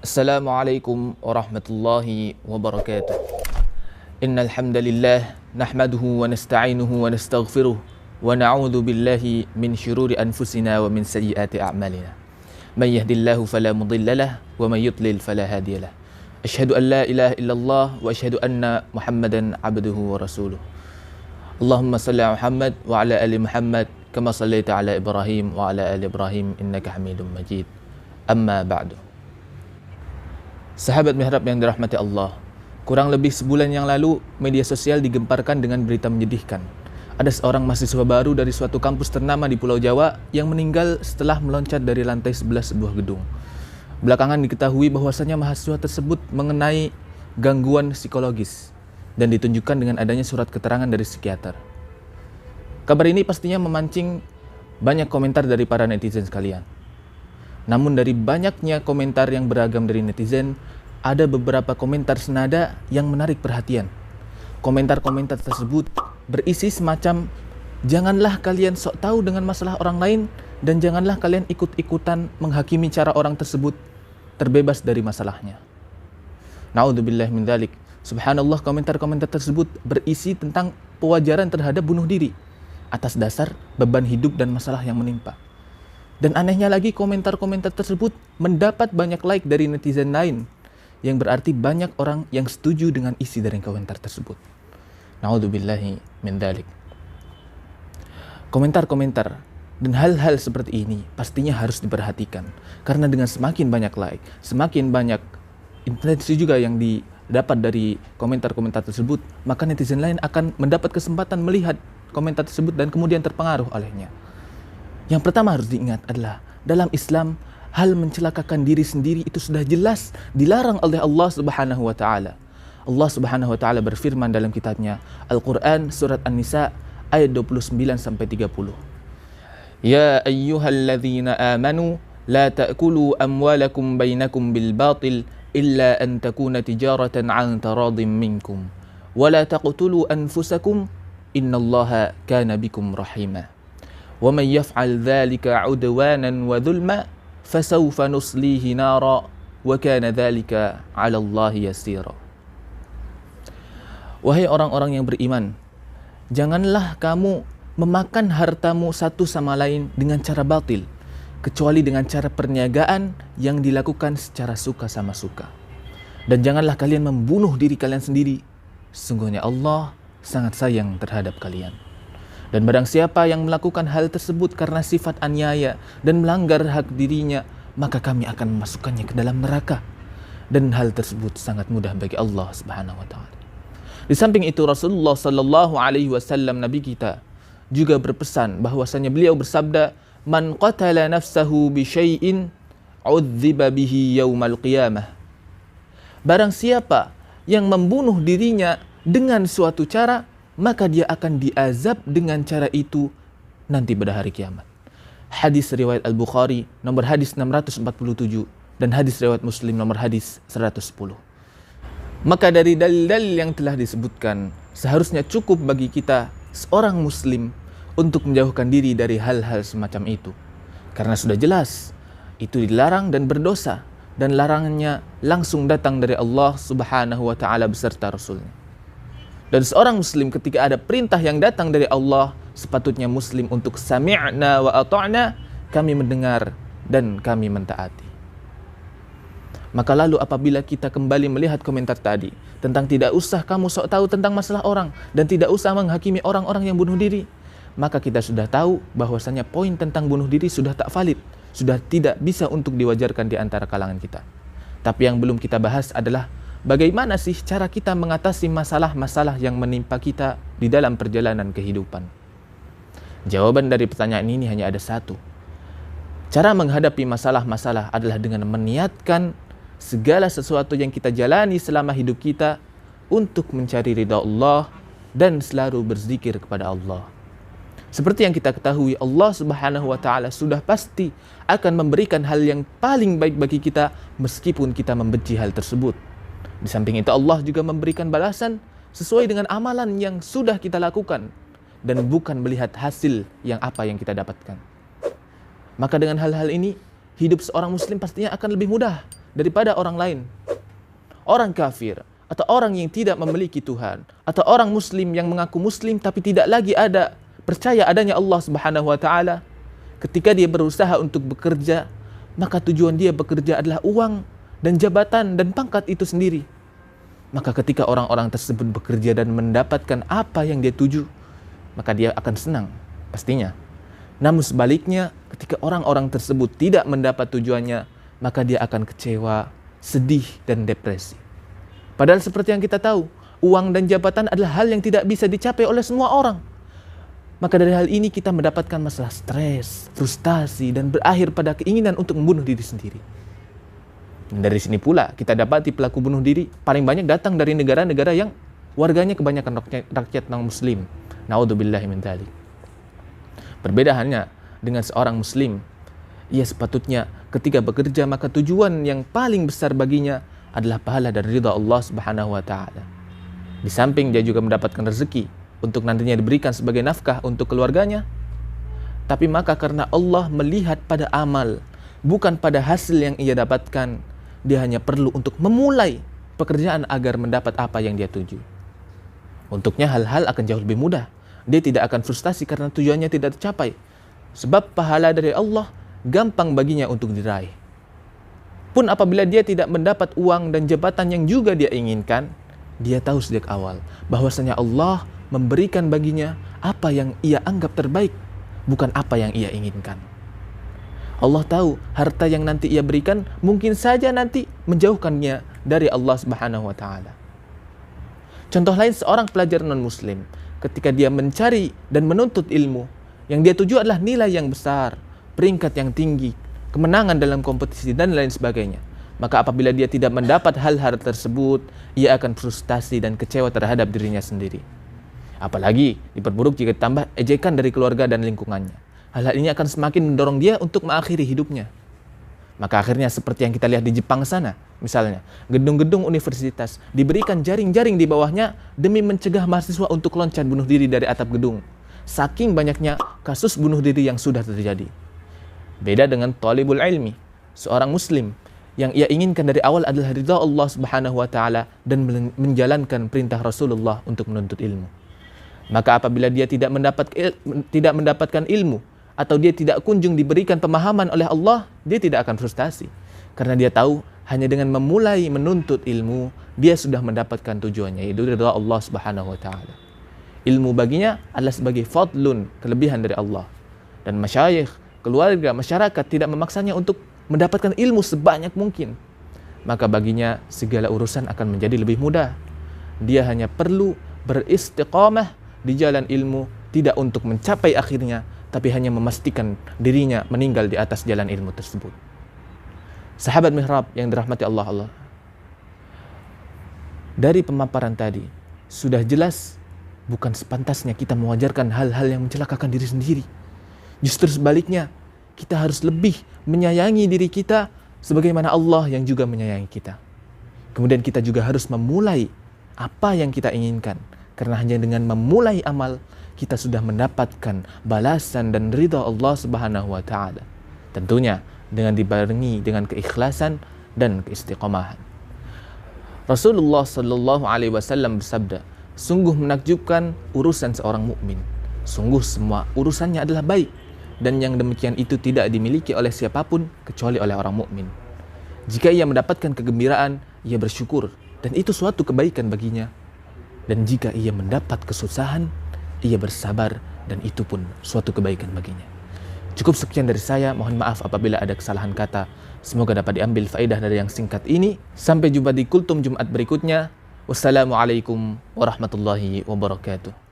Assalamualaikum warahmatullahi wabarakatuh. Innal hamdalillah nahmaduhu wa nasta'inuhu wa nastaghfiruh wa na'udzu billahi min syururi anfusina wa min sayyiati a'malina. May yahdihillahu fala mudhillalah wa may yudlil fala hadiyalah. Asyhadu an la ilaha illallah wa asyhadu anna Muhammadan abduhu wa rasuluh. Allahumma shalli ala Muhammad wa ala ali Muhammad kama shallaita ala Ibrahim wa ala ali Ibrahim innaka Hamidum Majid. Amma ba'du. Sahabat mihrab yang dirahmati Allah, kurang lebih sebulan yang lalu media sosial digemparkan dengan berita menyedihkan. Ada seorang mahasiswa baru dari suatu kampus ternama di Pulau Jawa yang meninggal setelah meloncat dari lantai 11 sebuah gedung. Belakangan diketahui bahwasanya mahasiswa tersebut mengenai gangguan psikologis dan ditunjukkan dengan adanya surat keterangan dari psikiater. Kabar ini pastinya memancing banyak komentar dari para netizen sekalian. Namun dari banyaknya komentar yang beragam dari netizen, ada beberapa komentar senada yang menarik perhatian. Komentar-komentar tersebut berisi semacam, janganlah kalian sok tahu dengan masalah orang lain dan janganlah kalian ikut-ikutan menghakimi cara orang tersebut terbebas dari masalahnya. Na'udzubillah min dzalik. Subhanallah, komentar-komentar tersebut berisi tentang pewajaran terhadap bunuh diri atas dasar beban hidup dan masalah yang menimpa. Dan anehnya lagi, komentar-komentar tersebut mendapat banyak like dari netizen lain, yang berarti banyak orang yang setuju dengan isi dari komentar tersebut. Na'udzubillahi min dzalik. Komentar-komentar dan hal-hal seperti ini pastinya harus diperhatikan, karena dengan semakin banyak like, semakin banyak intensi juga yang didapat dari komentar-komentar tersebut, maka netizen lain akan mendapat kesempatan melihat komentar tersebut dan kemudian terpengaruh olehnya. Yang pertama harus diingat adalah dalam Islam, hal mencelakakan diri sendiri itu sudah jelas dilarang oleh Allah Subhanahu wa taala. Allah Subhanahu wa taala berfirman dalam kitabnya Al-Qur'an surat An-Nisa ayat 29 sampai 30. Ya ayyuhalladzina amanu la ta'kulu amwalakum bainakum bil batil illa an takuna tijaratan 'an taradin minkum wa la taqtulu anfusakum innallaha kana bikum rahima. وَمَنْ يَفْعَلْ ذَلِكَ عُدْوَانًا وَذُلْمًا فَسَوْفَ نُصْلِيهِ نَارًا وَكَانَ ذَلِكَ عَلَى اللَّهِ يَسِيرًا. Wahai orang-orang yang beriman, janganlah kamu memakan hartamu satu sama lain dengan cara batil, kecuali dengan cara perniagaan yang dilakukan secara suka sama suka. Dan janganlah kalian membunuh diri kalian sendiri. Sesungguhnya Allah sangat sayang terhadap kalian. Dan barang siapa yang melakukan hal tersebut karena sifat aniaya dan melanggar hak dirinya, maka kami akan memasukkannya ke dalam neraka. Dan hal tersebut sangat mudah bagi Allah Subhanahu wa taala. Di samping itu Rasulullah sallallahu alaihi wasallam, Nabi kita, juga berpesan bahwasanya beliau bersabda, "Man qatala nafsahu bi syai'in 'udziba bihi yaumal qiyamah." Barang siapa yang membunuh dirinya dengan suatu cara, maka dia akan diazab dengan cara itu nanti pada hari kiamat. Hadis riwayat Al-Bukhari nomor hadis 647 dan hadis riwayat Muslim nomor hadis 110. Maka dari dalil-dalil yang telah disebutkan, seharusnya cukup bagi kita seorang muslim untuk menjauhkan diri dari hal-hal semacam itu. Karena sudah jelas itu dilarang dan berdosa, dan larangannya langsung datang dari Allah Subhanahu wa taala beserta Rasulnya. Dan seorang muslim ketika ada perintah yang datang dari Allah, sepatutnya muslim untuk sami'na wa ata'na, kami mendengar dan kami mentaati. Maka lalu apabila kita kembali melihat komentar tadi tentang tidak usah kamu sok tahu tentang masalah orang dan tidak usah menghakimi orang-orang yang bunuh diri, maka kita sudah tahu bahwasanya poin tentang bunuh diri sudah tak valid, sudah tidak bisa untuk diwajarkan di antara kalangan kita. Tapi yang belum kita bahas adalah bagaimana sih cara kita mengatasi masalah-masalah yang menimpa kita di dalam perjalanan kehidupan? Jawaban dari pertanyaan ini hanya ada satu. Cara menghadapi masalah-masalah adalah dengan meniatkan segala sesuatu yang kita jalani selama hidup kita untuk mencari ridha Allah dan selalu berzikir kepada Allah. Seperti yang kita ketahui, Allah Subhanahu wa taala sudah pasti akan memberikan hal yang paling baik bagi kita meskipun kita membenci hal tersebut. Di samping itu Allah juga memberikan balasan sesuai dengan amalan yang sudah kita lakukan dan bukan melihat hasil yang apa yang kita dapatkan. Maka dengan hal-hal ini, hidup seorang muslim pastinya akan lebih mudah daripada orang lain. Orang kafir atau orang yang tidak memiliki Tuhan atau orang muslim yang mengaku muslim tapi tidak lagi ada percaya adanya Allah Subhanahu wa taala, ketika dia berusaha untuk bekerja, maka tujuan dia bekerja adalah uang dan jabatan dan pangkat itu sendiri. Maka ketika orang-orang tersebut bekerja dan mendapatkan apa yang dia tuju, maka dia akan senang pastinya. Namun sebaliknya, ketika orang-orang tersebut tidak mendapat tujuannya, maka dia akan kecewa, sedih, dan depresi. Padahal seperti yang kita tahu, uang dan jabatan adalah hal yang tidak bisa dicapai oleh semua orang. Maka dari hal ini kita mendapatkan masalah stres, frustasi, dan berakhir pada keinginan untuk membunuh diri sendiri. Dan dari sini pula kita dapati pelaku bunuh diri paling banyak datang dari negara-negara yang warganya kebanyakan rakyat non-muslim. Naudzubillahi min dzalik. Berbeda hanya dengan seorang muslim, ia sepatutnya ketika bekerja maka tujuan yang paling besar baginya adalah pahala dan ridha Allah Subhanahu wa taala. Di samping dia juga mendapatkan rezeki untuk nantinya diberikan sebagai nafkah untuk keluarganya, tapi maka karena Allah melihat pada amal, bukan pada hasil yang ia dapatkan, dia hanya perlu untuk memulai pekerjaan agar mendapat apa yang dia tuju. Untuknya hal-hal akan jauh lebih mudah. Dia tidak akan frustasi karena tujuannya tidak tercapai. Sebab pahala dari Allah gampang baginya untuk diraih. Pun apabila dia tidak mendapat uang dan jabatan yang juga dia inginkan, dia tahu sejak awal bahwasanya Allah memberikan baginya apa yang ia anggap terbaik, bukan apa yang ia inginkan. Allah tahu harta yang nanti ia berikan mungkin saja nanti menjauhkannya dari Allah Subhanahu wa taala. Contoh lain, seorang pelajar non-muslim ketika dia mencari dan menuntut ilmu, yang dia tuju adalah nilai yang besar, peringkat yang tinggi, kemenangan dalam kompetisi dan lain sebagainya. Maka apabila dia tidak mendapat hal-hal tersebut, ia akan frustasi dan kecewa terhadap dirinya sendiri. Apalagi diperburuk jika ditambah ejekan dari keluarga dan lingkungannya. Hal-hal ini akan semakin mendorong dia untuk mengakhiri hidupnya. Maka akhirnya seperti yang kita lihat di Jepang sana, misalnya, gedung-gedung universitas diberikan jaring-jaring di bawahnya demi mencegah mahasiswa untuk loncat bunuh diri dari atap gedung. Saking banyaknya kasus bunuh diri yang sudah terjadi. Beda dengan talibul ilmi, seorang muslim yang ia inginkan dari awal adalah ridha Allah Subhanahu wa taala dan menjalankan perintah Rasulullah untuk menuntut ilmu. Maka apabila dia tidak mendapatkan ilmu atau dia tidak kunjung diberikan pemahaman oleh Allah, dia tidak akan frustasi. Karena dia tahu hanya dengan memulai menuntut ilmu, dia sudah mendapatkan tujuannya, yaitu ridha Allah Subhanahu wa taala. Ilmu baginya adalah sebagai fadlun, kelebihan dari Allah. Dan masyayikh, keluarga, masyarakat tidak memaksanya untuk mendapatkan ilmu sebanyak mungkin. Maka baginya segala urusan akan menjadi lebih mudah. Dia hanya perlu beristiqamah di jalan ilmu, tidak untuk mencapai akhirnya, tapi hanya memastikan dirinya meninggal di atas jalan ilmu tersebut. Sahabat mihrab yang dirahmati Allah. Dari pemaparan tadi, sudah jelas bukan sepantasnya kita mewajarkan hal-hal yang mencelakakan diri sendiri. Justru sebaliknya, kita harus lebih menyayangi diri kita sebagaimana Allah yang juga menyayangi kita. Kemudian kita juga harus memulai apa yang kita inginkan. Karena hanya dengan memulai amal, kita sudah mendapatkan balasan dan ridha Allah Subhanahu wa taala. Tentunya dengan dibarengi dengan keikhlasan dan keistiqomahan. Rasulullah sallallahu alaihi wasallam bersabda, sungguh menakjubkan urusan seorang mukmin. Sungguh semua urusannya adalah baik, dan yang demikian itu tidak dimiliki oleh siapapun kecuali oleh orang mukmin. Jika ia mendapatkan kegembiraan, ia bersyukur dan itu suatu kebaikan baginya. Dan jika ia mendapat kesusahan, ia bersabar dan itu pun suatu kebaikan baginya. Cukup sekian dari saya, mohon maaf apabila ada kesalahan kata. Semoga dapat diambil faedah dari yang singkat ini. Sampai jumpa di Kultum Jumat berikutnya. Wassalamualaikum warahmatullahi wabarakatuh.